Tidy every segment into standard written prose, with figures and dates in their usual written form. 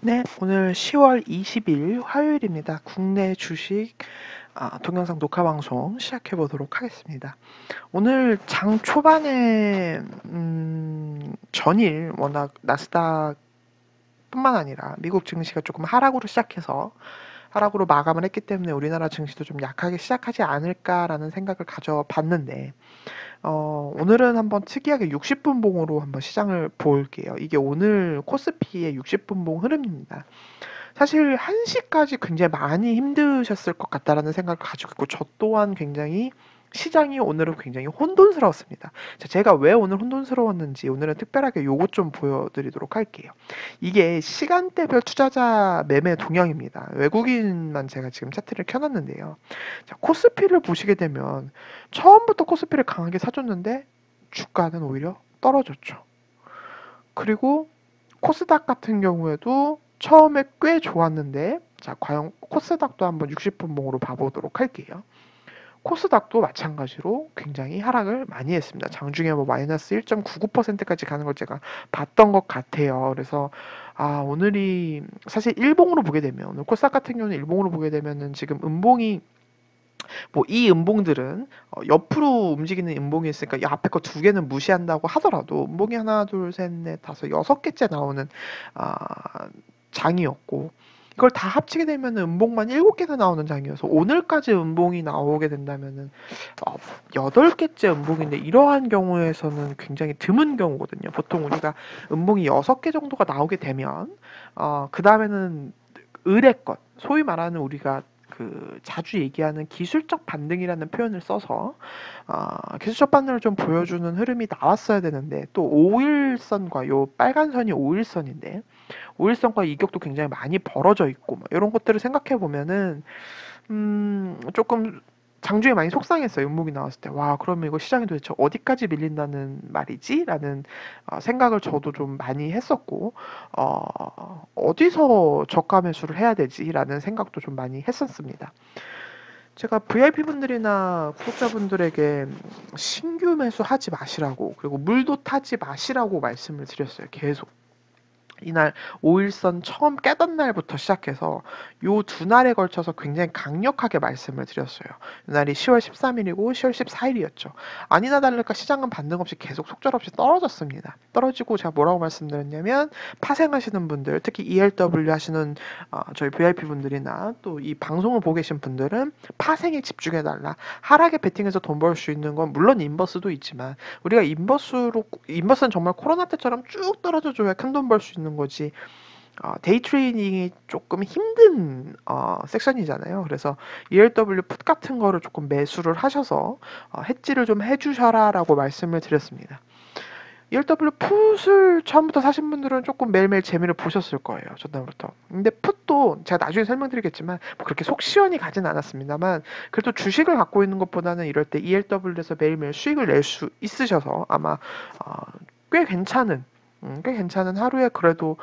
네, 오늘 10월 20일 화요일입니다. 국내 주식 동영상 녹화 방송 시작해 보도록 하겠습니다. 오늘 장 초반에 전일 워낙 나스닥뿐만 아니라 미국 증시가 조금 하락으로 시작해서 하락으로 마감을 했기 때문에 우리나라 증시도 좀 약하게 시작하지 않을까라는 생각을 가져봤는데 오늘은 한번 특이하게 60분 봉으로 한번 시장을 볼게요. 이게 오늘 코스피의 60분 봉 흐름입니다. 사실 1시까지 굉장히 많이 힘드셨을 것 같다라는 생각을 가지고 있고 저 또한 굉장히 시장이 오늘은 굉장히 혼돈스러웠습니다. 자, 제가 왜 오늘 혼돈스러웠는지 오늘은 특별하게 요것 좀 보여드리도록 할게요. 이게 시간대별 투자자 매매 동향입니다. 외국인만 제가 지금 차트를 켜놨는데요. 자, 코스피를 보시게 되면 처음부터 코스피를 강하게 사줬는데 주가는 오히려 떨어졌죠. 그리고 코스닥 같은 경우에도 처음에 꽤 좋았는데 자 과연 코스닥도 한번 60분 봉으로 봐보도록 할게요. 코스닥도 마찬가지로 굉장히 하락을 많이 했습니다. 장중에 뭐 마이너스 1.99%까지 가는 걸 제가 봤던 것 같아요. 그래서 오늘이 사실 일봉으로 보게 되면 오늘 코스닥 같은 경우는 일봉으로 보게 되면은 지금 음봉이 뭐 이 음봉들은 옆으로 움직이는 음봉이 있으니까 이 앞에 거 두 개는 무시한다고 하더라도 음봉이 하나, 둘, 셋, 넷, 다섯, 여섯 개째 나오는 아, 장이었고 이걸 다 합치게 되면 음봉만 7개나 나오는 장이어서 오늘까지 음봉이 나오게 된다면은 8개째 음봉인데 이러한 경우에서는 굉장히 드문 경우거든요. 보통 우리가 음봉이 6개 정도가 나오게 되면 그 다음에는 의례것, 소위 말하는 우리가 그 자주 얘기하는 기술적 반등이라는 표현을 써서 기술적 반등을 좀 보여주는 흐름이 나왔어야 되는데 또 5일선과 요 빨간 선이 5일선인데 5일선과 이격도 굉장히 많이 벌어져 있고 뭐 이런 것들을 생각해 보면은 조금 장중에 많이 속상했어요. 음목이 나왔을 때. 와, 그러면 이거 시장이 도대체 어디까지 밀린다는 말이지? 라는 생각을 저도 좀 많이 했었고, 어디서 저가 매수를 해야 되지? 라는 생각도 좀 많이 했었습니다. 제가 VIP분들이나 구독자분들에게 신규 매수하지 마시라고, 그리고 물도 타지 마시라고 말씀을 드렸어요. 계속. 이날 5일선 처음 깨던 날부터 시작해서 요 두 날에 걸쳐서 굉장히 강력하게 말씀을 드렸어요. 이날이 10월 13일이고 10월 14일이었죠. 아니나 다를까 시장은 반등 없이 계속 속절없이 떨어졌습니다. 떨어지고 제가 뭐라고 말씀드렸냐면 파생하시는 분들, 특히 ELW 하시는 저희 VIP 분들이나 또 이 방송을 보고 계신 분들은 파생에 집중해달라. 하락에 베팅해서 돈 벌 수 있는 건 물론 인버스도 있지만 우리가 인버스는 정말 코로나 때처럼 쭉 떨어져줘야 큰 돈 벌 수 있는 거지. 데이 트레이닝이 조금 힘든 섹션이잖아요. 그래서 ELW 풋 같은 거를 조금 매수를 하셔서 해지를 좀 해주셔라라고 말씀을 드렸습니다. ELW 풋을 처음부터 사신 분들은 조금 매일매일 재미를 보셨을 거예요. 전날부터. 근데 풋도 제가 나중에 설명드리겠지만 뭐 그렇게 속 시원히 가진 않았습니다만 그래도 주식을 갖고 있는 것보다는 이럴 때 ELW에서 매일매일 수익을 낼 수 있으셔서 아마 어, 꽤 괜찮은 꽤 괜찮은 하루에 그래도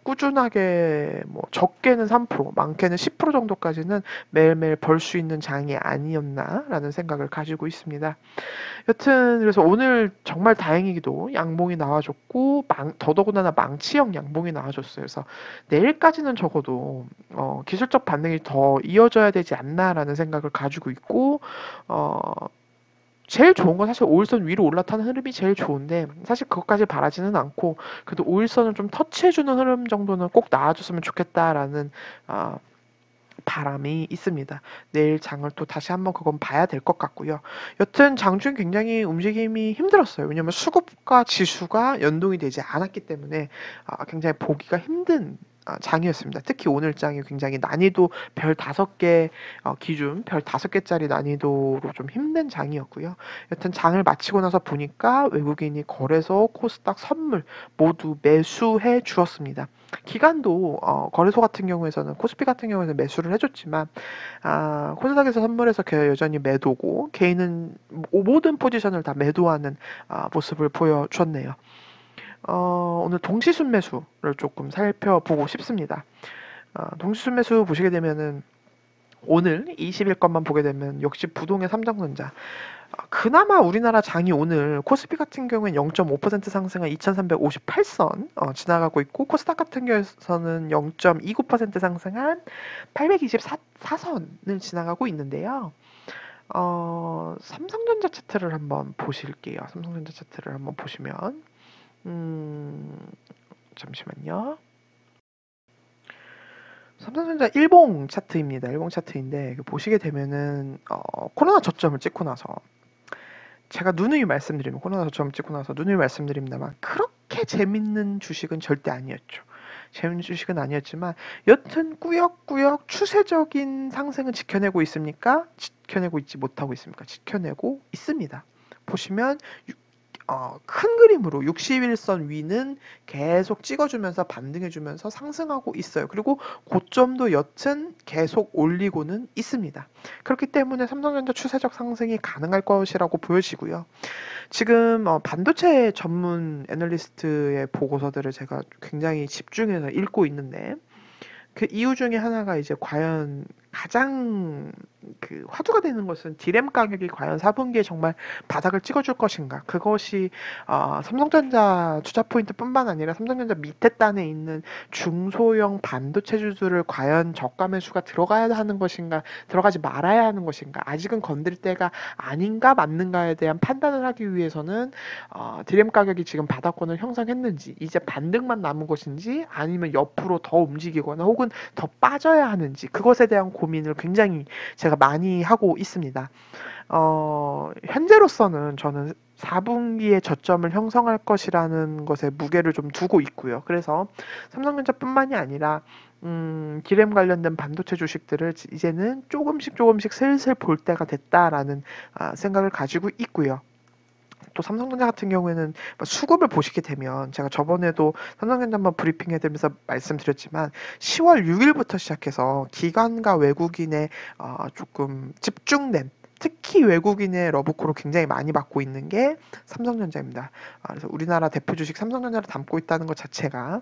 꾸준하게 뭐 적게는 3%, 많게는 10% 정도까지는 매일매일 벌 수 있는 장이 아니었나라는 생각을 가지고 있습니다. 여튼 그래서 오늘 정말 다행히도 양봉이 나와줬고 더더군다나 망치형 양봉이 나와줬어요. 그래서 내일까지는 적어도 기술적 반등이 더 이어져야 되지 않나라는 생각을 가지고 있고 어, 제일 좋은 건 사실 5일선 위로 올라타는 흐름이 제일 좋은데 사실 그것까지 바라지는 않고 그래도 5일선을 좀 터치해주는 흐름 정도는 꼭 나와줬으면 좋겠다라는 어, 바람이 있습니다. 내일 장을 또 다시 한번 그건 봐야 될 것 같고요. 여튼 장중 굉장히 움직임이 힘들었어요. 왜냐면 수급과 지수가 연동이 되지 않았기 때문에 굉장히 보기가 힘든 장이었습니다. 특히 오늘 장이 굉장히 난이도 별 5개 기준 별 5개짜리 난이도로 좀 힘든 장이었고요. 여튼 장을 마치고 나서 보니까 외국인이 거래소, 코스닥, 선물 모두 매수해 주었습니다. 기간도 거래소 같은 경우에서는 코스피 같은 경우에는 매수를 해줬지만 코스닥에서 선물해서 여전히 매도고 개인은 모든 포지션을 다 매도하는 모습을 보여줬네요. 오늘 동시순 매수를 조금 살펴보고 싶습니다. 동시순 매수 보시게 되면은 오늘 20일 것만 보게 되면 역시 부동의 삼성전자. 그나마 우리나라 장이 오늘 코스피 같은 경우엔 0.5% 상승한 2358선 지나가고 있고, 코스닥 같은 경우에서는 0.29% 상승한 824선을 지나가고 있는데요. 삼성전자 차트를 한번 보실게요. 삼성전자 차트를 한번 보시면 잠시만요. 삼성전자 일봉 차트입니다. 일봉 차트인데 보시게 되면은 코로나 저점을 찍고 나서, 제가 누누이 말씀드리면 코로나 저점을 찍고 나서 누누이 말씀드립니다만 그렇게 재밌는 주식은 절대 아니었죠. 재밌는 주식은 아니었지만 여튼 꾸역꾸역 추세적인 상승은 지켜내고 있습니까? 지켜내고 있지 못하고 있습니까? 지켜내고 있습니다. 보시면 큰 그림으로 61선 위는 계속 찍어주면서 반등해주면서 상승하고 있어요. 그리고 고점도 여튼 계속 올리고는 있습니다. 그렇기 때문에 삼성전자 추세적 상승이 가능할 것이라고 보여지고요. 지금 반도체 전문 애널리스트의 보고서들을 제가 굉장히 집중해서 읽고 있는데, 그 이유 중에 하나가 이제 과연 가장 그 화두가 되는 것은 디램 가격이 과연 4분기에 정말 바닥을 찍어줄 것인가. 그것이 삼성전자 투자 포인트뿐만 아니라 삼성전자 밑에 단에 있는 중소형 반도체주들을 과연 저가 매수가 들어가야 하는 것인가, 들어가지 말아야 하는 것인가, 아직은 건들 때가 아닌가 맞는가에 대한 판단을 하기 위해서는 디램 가격이 지금 바닥권을 형성했는지, 이제 반등만 남은 것인지, 아니면 옆으로 더 움직이거나 혹은 더 빠져야 하는지, 그것에 대한 고민을 굉장히 제가 많이 하고 있습니다. 현재로서는 저는 4분기에 저점을 형성할 것이라는 것에 무게를 좀 두고 있고요. 그래서 삼성전자뿐만이 아니라 디램 관련된 반도체 주식들을 이제는 조금씩 슬슬 볼 때가 됐다라는 생각을 가지고 있고요. 또 삼성전자 같은 경우에는 수급을 보시게 되면, 제가 저번에도 삼성전자 한번 브리핑해드리면서 말씀드렸지만 10월 6일부터 시작해서 기관과 외국인의 조금 집중된, 특히 외국인의 러브콜을 굉장히 많이 받고 있는 게 삼성전자입니다. 그래서 우리나라 대표 주식 삼성전자를 담고 있다는 것 자체가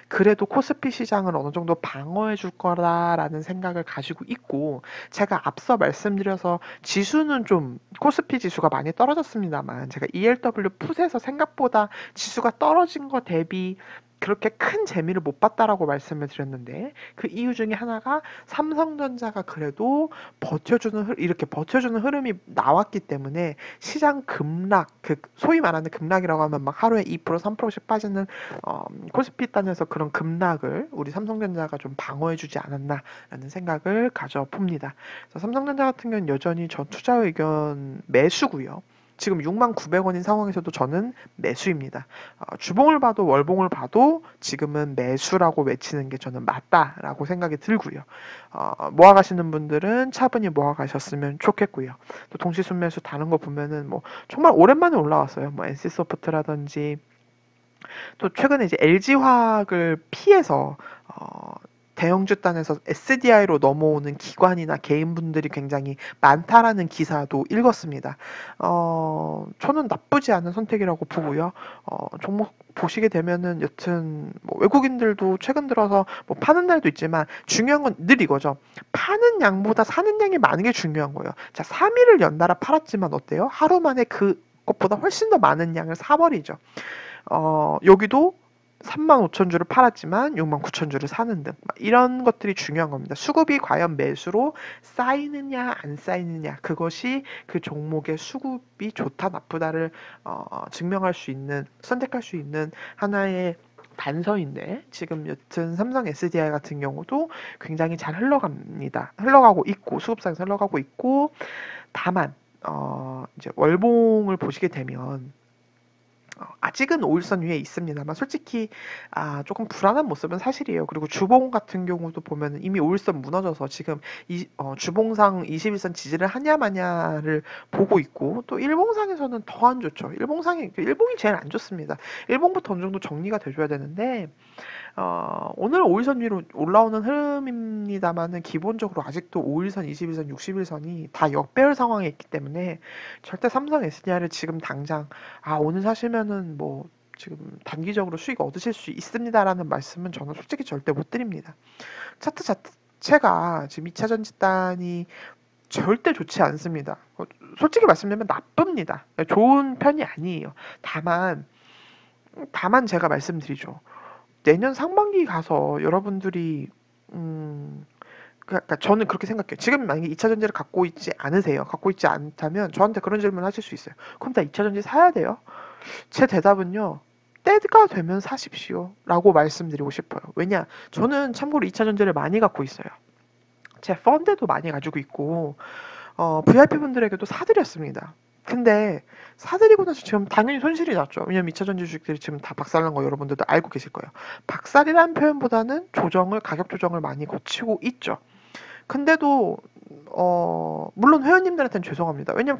그래도 코스피 시장을 어느 정도 방어해 줄 거라라는 생각을 가지고 있고, 제가 앞서 말씀드려서 지수는 좀 코스피 지수가 많이 떨어졌습니다만, 제가 ELW 풋에서 생각보다 지수가 떨어진 거 대비 그렇게 큰 재미를 못 봤다라고 말씀을 드렸는데, 그 이유 중에 하나가 삼성전자가 그래도 이렇게 버텨주는 흐름이 나왔기 때문에 시장 급락, 그 소위 말하는 급락이라고 하면 막 하루에 2% 3%씩 빠지는 코스피 단에서 그런 급락을 우리 삼성전자가 좀 방어해주지 않았나라는 생각을 가져봅니다. 그래서 삼성전자 같은 경우는 여전히 저 투자 의견 매수고요. 지금 69,000원인 상황에서도 저는 매수입니다. 주봉을 봐도 월봉을 봐도 지금은 매수라고 외치는 게 저는 맞다라고 생각이 들고요. 모아가시는 분들은 차분히 모아가셨으면 좋겠고요. 또 동시순매수 다른 거 보면은 뭐 정말 오랜만에 올라왔어요. 뭐 NC소프트라든지, 또 최근에 이제 LG화학을 피해서 대형주 단에서 SDI로 넘어오는 기관이나 개인분들이 굉장히 많다라는 기사도 읽었습니다. 저는 나쁘지 않은 선택이라고 보고요. 종목 보시게 되면은 여튼 뭐 외국인들도 최근 들어서 뭐 파는 날도 있지만, 중요한 건 늘 이거죠. 파는 양보다 사는 양이 많은 게 중요한 거예요. 자, 3일을 연달아 팔았지만 어때요? 하루 만에 그것보다 훨씬 더 많은 양을 사버리죠. 여기도 35,000주를 팔았지만 69,000주를 사는 등, 이런 것들이 중요한 겁니다. 수급이 과연 매수로 쌓이느냐 안 쌓이느냐, 그것이 그 종목의 수급이 좋다 나쁘다를 증명할 수 있는, 선택할 수 있는 하나의 단서인데, 지금 여튼 삼성 SDI 같은 경우도 굉장히 잘 흘러가고 있고, 수급상에서 흘러가고 있고, 다만 이제 월봉을 보시게 되면 아직은 5일선 위에 있습니다만, 솔직히 조금 불안한 모습은 사실이에요. 그리고 주봉 같은 경우도 보면 이미 5일선 무너져서 지금 주봉상 21선 지지를 하냐 마냐를 보고 있고, 또 일봉상에서는 더 안 좋죠. 일봉이 제일 안 좋습니다. 일봉부터 어느 정도 정리가 돼줘야 되는데, 오늘 5일선 위로 올라오는 흐름입니다만은 기본적으로 아직도 5일선, 21선, 61선이 다 역배열 상황에 있기 때문에 절대 삼성 SDI를 지금 당장 오늘 사시면은 뭐 지금 단기적으로 수익 얻으실 수 있습니다라는 말씀은 저는 솔직히 절대 못 드립니다. 차트 자체가 지금 2차 전지단이 절대 좋지 않습니다. 솔직히 말씀드리면 나쁩니다. 좋은 편이 아니에요. 다만 제가 말씀드리죠. 내년 상반기 가서 여러분들이 그러니까 저는 그렇게 생각해요. 지금 만약에 2차 전지를 갖고 있지 않으세요. 갖고 있지 않다면 저한테 그런 질문 하실 수 있어요. 그럼 나 2차 전지 사야 돼요? 제 대답은요. 때가 되면 사십시오. 라고 말씀드리고 싶어요. 왜냐? 저는 참고로 2차 전지를 많이 갖고 있어요. 제 펀드도 많이 가지고 있고 VIP 분들에게도 사드렸습니다. 근데 사드리고 나서 지금 당연히 손실이 났죠. 왜냐면 2차 전지 주식들이 지금 다 박살난 거 여러분들도 알고 계실 거예요. 박살이라는 표현보다는 가격 조정을 많이 거치고 있죠. 근데도 물론 회원님들한테는 죄송합니다. 왜냐면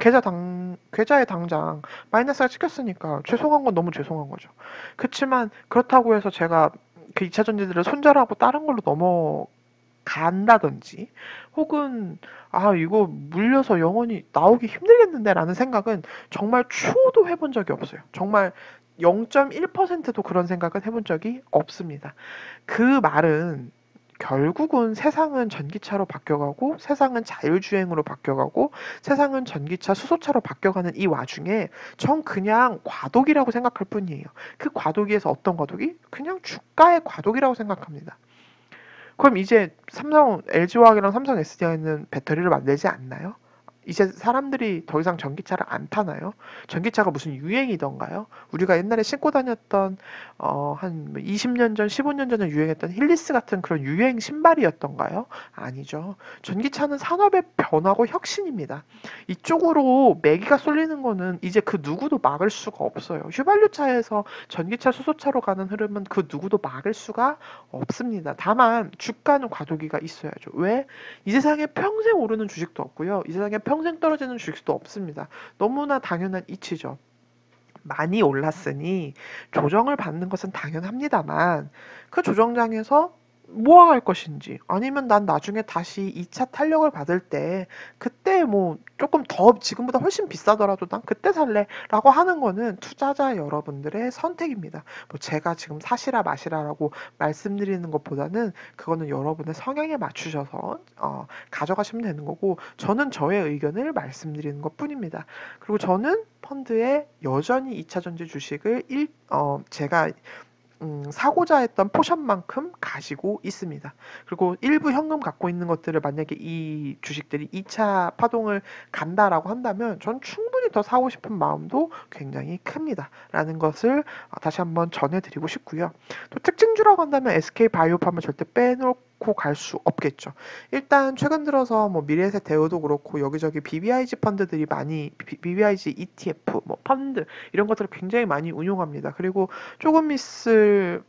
계좌에 당장 마이너스가 찍혔으니까 죄송한 건 너무 죄송한 거죠. 그렇지만 그렇다고 해서 제가 그 2차 전지들을 손절하고 다른 걸로 간다든지 혹은 이거 물려서 영원히 나오기 힘들겠는데 라는 생각은 정말 추호도 해본 적이 없어요. 정말 0.1%도 그런 생각은 해본 적이 없습니다. 그 말은 결국은 세상은 전기차로 바뀌어가고 세상은 자율주행으로 바뀌어가고 세상은 전기차 수소차로 바뀌어가는 이 와중에 전 그냥 과도기라고 생각할 뿐이에요. 그 과도기에서 어떤 과도기? 그냥 주가의 과도기라고 생각합니다. 그럼 이제 LG화학이랑 삼성 SDI는 배터리를 만들지 않나요? 이제 사람들이 더 이상 전기차를 안 타나요? 전기차가 무슨 유행이던가요? 우리가 옛날에 신고 다녔던 한 20년 전, 15년 전에 유행했던 힐리스 같은 그런 유행 신발이었던가요? 아니죠. 전기차는 산업의 변화고 혁신입니다. 이쪽으로 매기가 쏠리는 거는 이제 그 누구도 막을 수가 없어요. 휘발유차에서 전기차, 수소차로 가는 흐름은 그 누구도 막을 수가 없습니다. 다만 주가는 과도기가 있어야죠. 왜? 이 세상에 평생 오르는 주식도 없고요. 이 세상에 평생 떨어지는 주식도 없습니다. 너무나 당연한 이치죠. 많이 올랐으니 조정을 받는 것은 당연합니다만 그 조정장에서 모아갈 것인지 아니면 난 나중에 다시 2차 탄력을 받을 때 그때 뭐 조금 더 지금보다 훨씬 비싸더라도 난 그때 살래 라고 하는 거는 투자자 여러분들의 선택입니다. 뭐 제가 지금 사시라 마시라라고 말씀드리는 것보다는 그거는 여러분의 성향에 맞추셔서 가져가시면 되는 거고 저는 저의 의견을 말씀드리는 것 뿐입니다. 그리고 저는 펀드에 여전히 2차 전지 주식을 제가 사고자 했던 포션만큼 가지고 있습니다. 그리고 일부 현금 갖고 있는 것들을 만약에 이 주식들이 2차 파동을 간다라고 한다면 전 충분히 더 사고 싶은 마음도 굉장히 큽니다. 라는 것을 다시 한번 전해드리고 싶고요. 또 특징주라고 한다면 SK바이오팜은 절대 빼놓고 갈 수 없겠죠. 일단 최근 들어서 뭐 미래에셋 대우도 그렇고 여기저기 BBIG 펀드들이 많이 BBIG ETF 뭐 펀드 이런 것들을 굉장히 많이 운용합니다. 그리고 조금 있을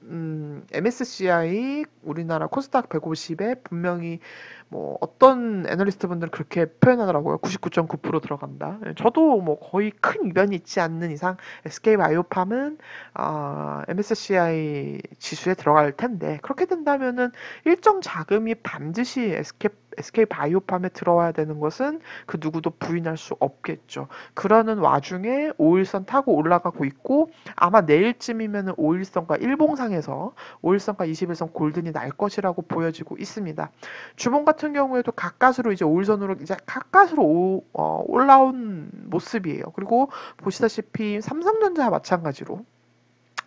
MSCI 우리나라 코스닥 150에 분명히 뭐 어떤 애널리스트 분들은 그렇게 표현하더라고요. 99.9% 들어간다. 저도 뭐 거의 큰 이변이 있지 않는 이상 SK바이오팜은 MSCI 지수에 들어갈 텐데 그렇게 된다면은 일정 자금이 반드시 SK바이오팜에 들어와야 되는 것은 그 누구도 부인할 수 없겠죠. 그러는 와중에 5일선 타고 올라가고 있고 아마 내일쯤이면 5일선과 일봉상에서 5일선과 21선 골든이 날 것이라고 보여지고 있습니다. 주봉 같은 경우에도 가까스로 이제 5일선으로 이제 가까스로 올라온 모습이에요. 그리고 보시다시피 삼성전자 마찬가지로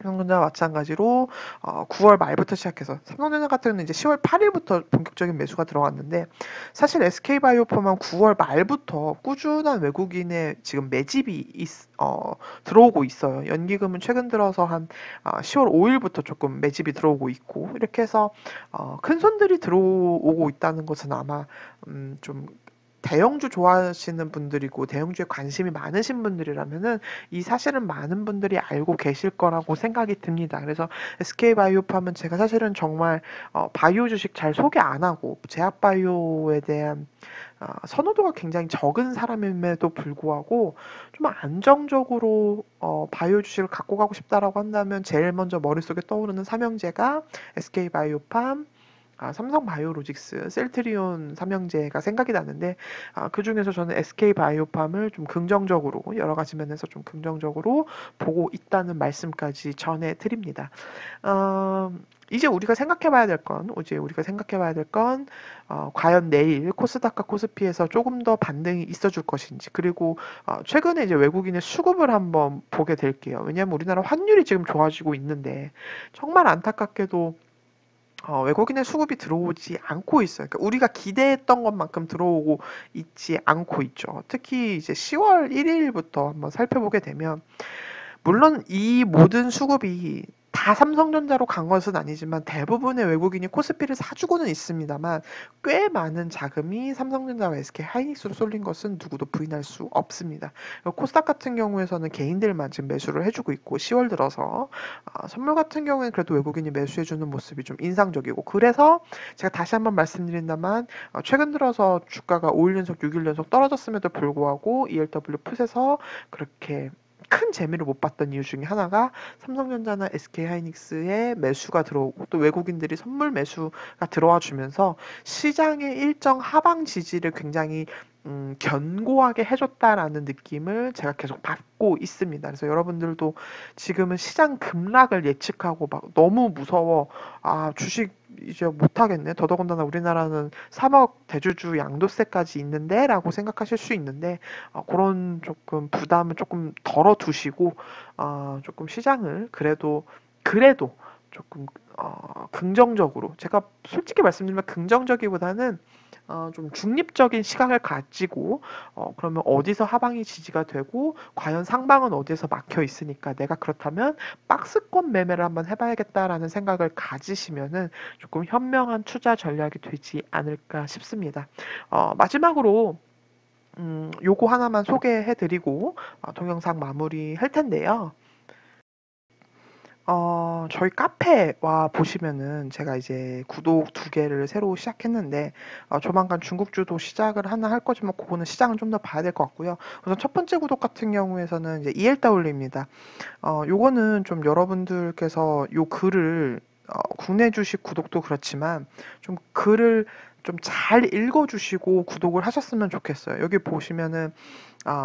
9월 말부터 시작해서 삼성전자 같은 경우는 이제 10월 8일부터 본격적인 매수가 들어갔는데 사실 SK바이오팜은 9월 말부터 꾸준한 외국인의 지금 매집이 들어오고 있어요. 연기금은 최근 들어서 한 10월 5일부터 조금 매집이 들어오고 있고 이렇게 해서 큰 손들이 들어오고 있다는 것은 아마 좀 대형주 좋아하시는 분들이고 대형주에 관심이 많으신 분들이라면은 이 사실은 많은 분들이 알고 계실 거라고 생각이 듭니다. 그래서 SK바이오팜은 제가 사실은 정말 바이오 주식 잘 소개 안 하고 제약바이오에 대한 선호도가 굉장히 적은 사람임에도 불구하고 좀 안정적으로 바이오 주식을 갖고 가고 싶다라고 한다면 제일 먼저 머릿속에 떠오르는 삼형제가 SK바이오팜, 삼성바이오로직스, 셀트리온 삼형제가 생각이 나는데 그 중에서 저는 SK바이오팜을 좀 긍정적으로 여러 가지 면에서 좀 긍정적으로 보고 있다는 말씀까지 전해드립니다. 어, 이제 우리가 생각해봐야 될 건, 과연 내일 코스닥과 코스피에서 조금 더 반등이 있어줄 것인지, 그리고, 최근에 이제 외국인의 수급을 한번 보게 될게요. 왜냐하면 우리나라 환율이 지금 좋아지고 있는데, 정말 안타깝게도 외국인의 수급이 들어오지 않고 있어요. 그러니까 우리가 기대했던 것만큼 들어오고 있지 않고 있죠. 특히 이제 10월 1일부터 한번 살펴보게 되면, 물론 이 모든 수급이 다 삼성전자로 간 것은 아니지만 대부분의 외국인이 코스피를 사주고는 있습니다만 꽤 많은 자금이 삼성전자와 SK 하이닉스로 쏠린 것은 누구도 부인할 수 없습니다. 코스닥 같은 경우에서는 개인들만 지금 매수를 해주고 있고 10월 들어서 선물 같은 경우에는 그래도 외국인이 매수해주는 모습이 좀 인상적이고 그래서 제가 다시 한번 말씀드린다만 최근 들어서 주가가 5일 연속 6일 연속 떨어졌음에도 불구하고 ELW 풋에서 그렇게 큰 재미를 못 봤던 이유 중에 하나가 삼성전자나 SK하이닉스의 매수가 들어오고 또 외국인들이 선물 매수가 들어와 주면서 시장의 일정 하방 지지를 굉장히 견고하게 해줬다라는 느낌을 제가 계속 받고 있습니다. 그래서 여러분들도 지금은 시장 급락을 예측하고 막 너무 무서워. 주식 이제 못하겠네. 더더군다나 우리나라는 3억 대주주 양도세까지 있는데 라고 생각하실 수 있는데 그런 조금 부담을 조금 덜어두시고 조금 시장을 그래도 조금 긍정적으로 제가 솔직히 말씀드리면 긍정적이보다는 좀 중립적인 시각을 가지고 그러면 어디서 하방이 지지가 되고 과연 상방은 어디서 막혀 있으니까 내가 그렇다면 박스권 매매를 한번 해봐야겠다라는 생각을 가지시면은 조금 현명한 투자 전략이 되지 않을까 싶습니다. 마지막으로 요거 하나만 소개해드리고 동영상 마무리 할 텐데요. 저희 카페 와 보시면은 제가 이제 구독 2개를 새로 시작했는데 조만간 중국주도 시작을 하나 할 거지만 그거는 시장은 좀 더 봐야 될 것 같고요. 우선 첫 번째 구독 같은 경우에서는 이제 ELW입니다. 요거는 좀 여러분들께서 요 글을 국내 주식 구독도 그렇지만 좀 글을 좀 잘 읽어주시고 구독을 하셨으면 좋겠어요. 여기 보시면은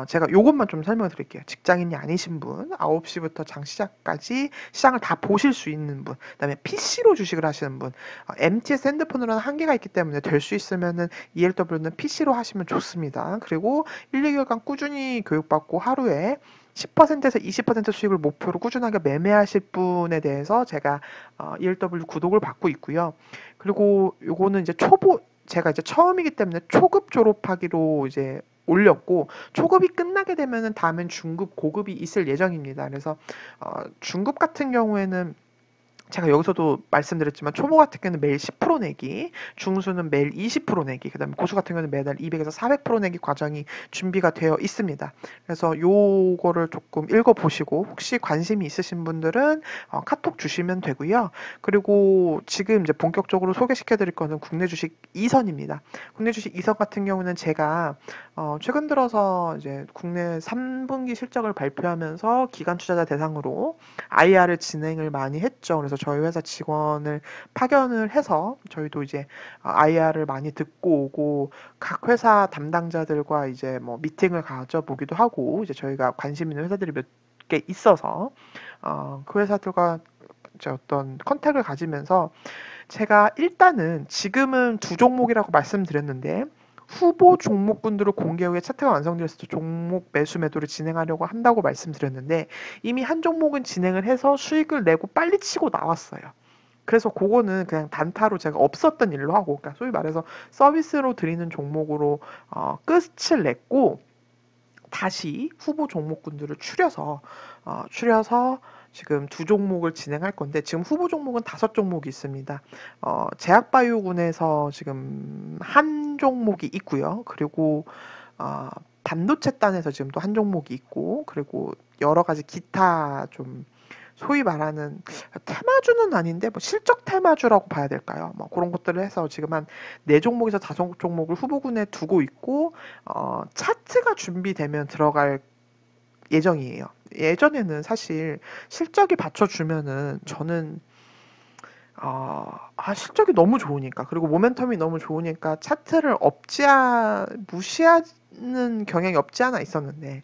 제가 요것만 좀 설명을 드릴게요. 직장인이 아니신 분, 9시부터 장 시작까지 시장을 다 보실 수 있는 분, 그다음에 PC로 주식을 하시는 분, MTS 핸드폰으로는 한계가 있기 때문에 될 수 있으면은 ELW는 PC로 하시면 좋습니다. 그리고 1, 2개월간 꾸준히 교육받고 하루에 10%에서 20% 수익을 목표로 꾸준하게 매매하실 분에 대해서 제가 ELW 구독을 받고 있고요. 그리고 요거는 이제 제가 이제 처음이기 때문에 초급 졸업하기로 이제 올렸고 초급이 끝나게 되면은 다음엔 중급, 고급이 있을 예정입니다. 그래서 중급 같은 경우에는 제가 여기서도 말씀드렸지만 초보 같은 경우는 매일 10% 내기, 중수는 매일 20% 내기, 그다음에 고수 같은 경우는 매달 200에서 400% 내기 과정이 준비가 되어 있습니다. 그래서 요거를 조금 읽어보시고 혹시 관심이 있으신 분들은 카톡 주시면 되고요. 그리고 지금 이제 본격적으로 소개시켜드릴 거는 국내 주식 2선입니다. 국내 주식 2선 같은 경우는 제가 최근 들어서 이제 국내 3분기 실적을 발표하면서 기관 투자자 대상으로 IR을 진행을 많이 했죠. 그래서 저희 회사 직원을 파견을 해서 저희도 이제 IR을 많이 듣고 오고 각 회사 담당자들과 이제 뭐 미팅을 가져보기도 하고 이제 저희가 관심 있는 회사들이 몇 개 있어서 그 회사들과 이제 어떤 컨택을 가지면서 제가 일단은 지금은 두 종목이라고 말씀드렸는데 후보 종목군들을 공개 후에 차트가 완성되었을 때 종목 매수 매도를 진행하려고 한다고 말씀드렸는데 이미 한 종목은 진행을 해서 수익을 내고 빨리 치고 나왔어요. 그래서 그거는 그냥 단타로 제가 없었던 일로 하고 그러니까 소위 말해서 서비스로 드리는 종목으로 끝을 냈고 다시 후보 종목군들을 추려서 지금 두 종목을 진행할 건데 지금 후보 종목은 5종목이 있습니다. 제약바이오군에서 지금 한 종목이 있고요. 그리고 어, 반도체 단에서 지금 또 한 종목이 있고 그리고 여러 가지 기타 좀 소위 말하는 테마주는 아닌데 뭐 실적 테마주라고 봐야 될까요? 뭐 그런 것들을 해서 지금 한 4종목에서 5종목을 후보군에 두고 있고 차트가 준비되면 들어갈 예정이에요. 예전에는 사실 실적이 받쳐주면은 저는 실적이 너무 좋으니까, 그리고 모멘텀이 너무 좋으니까 차트를 무시하는 경향이 없지 않아 있었는데,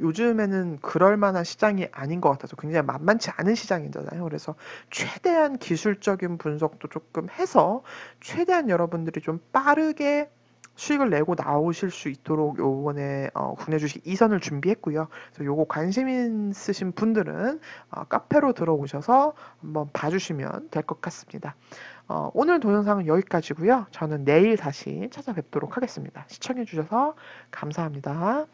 요즘에는 그럴 만한 시장이 아닌 것 같아서 굉장히 만만치 않은 시장이잖아요. 그래서 최대한 기술적인 분석도 조금 해서 최대한 여러분들이 좀 빠르게 수익을 내고 나오실 수 있도록 요번에 국내 주식 2선을 준비했고요. 그래서 요거 관심 있으신 분들은 카페로 들어오셔서 한번 봐주시면 될 것 같습니다. 오늘 동영상은 여기까지고요. 저는 내일 다시 찾아뵙도록 하겠습니다. 시청해주셔서 감사합니다.